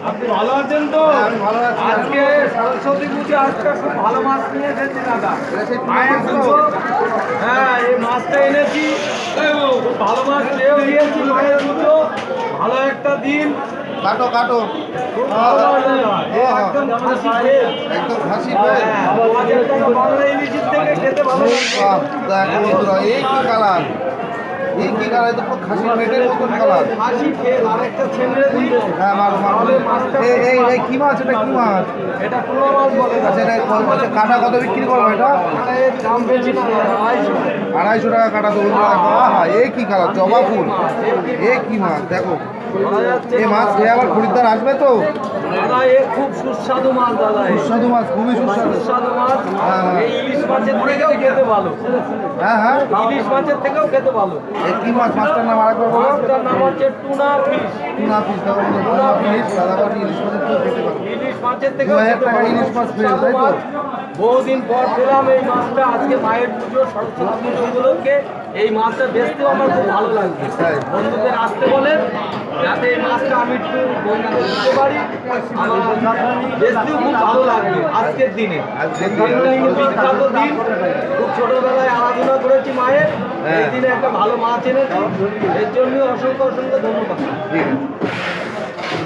আপনি ভালো আছেন তো? আমি ভালো আছি। আজকে সরস্বতী পুজো, আজকে খুব ভালো মাছ নিয়ে এসেছি দাদা। মায়ের পুজো, হ্যাঁ এই মাছটা এনেছি, খুব ভালো মাছ পেয়েও দিয়েছি। মায়ের পুজো, ভালো একটা দিন। কাটো কাটো খুব ভালো মাছ দাদা। এই একদম খাসি ফেল। একদম খাসি হ্যাঁ, 2000 টাকা বাংলা ইলিশের থেকে খেতে ভালো লাগবে। এই কি কালার, এই কি কালার, তো খাসি পেটের মতন কালার। খাসি ফেল, আরেকটা ছেড়ে দিই। হ্যাঁ মাছ তাহলে মাছটা এই কি মাছ, এটা কি মাছ? এটা পোনা মাছ বলে। আচ্ছা এটা আচ্ছা, কাটা কত বিক্রি করবো এটা? এটা এর দাম বেশি না, 250। 250 টাকা কাটা তো বন্ধুরা। দেখো আহা, এই কি কালার, জবা ফুল। এই কি মাছ দেখো, বলা যাচ্ছে এই মাছ খেয়ে আবার খরিদ্দার আসবে তো। দাদা, এ খুব সুস্বাদু মাছ দাদা। সুস্বাদু মাছ, খুবই সুস্বাদু। সুস্বাদু মাছ। হ্যাঁ, হ্যাঁ। এই ইলিশ মাছের থেকেও খেতে ভালো। হ্যাঁ হ্যাঁ, ইলিশ মাছের থেকেও খেতে ভালো। এই কি মাছ, মাছটার নাম আরেকবার বলো। মাছটার নাম হচ্ছে টুনা ফিশ। টুনা ফিশ, দেখো বন্ধুরা, টুনা ফিশ। দাদা বলছি ইলিশ মাছের তো খেতে পারো। ইলিশ মাছের থেকেও 2000 খেতে টাকা ভালো। ইলিশ মাছ পেয়ে, সুস্বাদু তাই তো? মাছ। বহুদিন পর পেলাম এই মাছটা। আজকে মায়ের পুজো, সরস্বতী পুজো উপলক্ষে এই মাছটা বেচতেও আমার খুব ভালো লাগবে। তাই। বন্ধুদের আসতে বলেন, যাতে এই মাছটা আমি একটু বন্ধুদের দিতে পারি। আমার বেচতেও খুব ভালো লাগবে আজকের দিনে। আজকের দিনটা দিনে। খুব বিখ্যাত দিন। খুব ছোটবেলায় আরাধনা করেছি মায়ের। এই হ্যাঁ। দিনে একটা ভালো মাছ এনেছি, এর জন্য অসংখ্য অসংখ্য ধন্যবাদ। ঠিক আছে।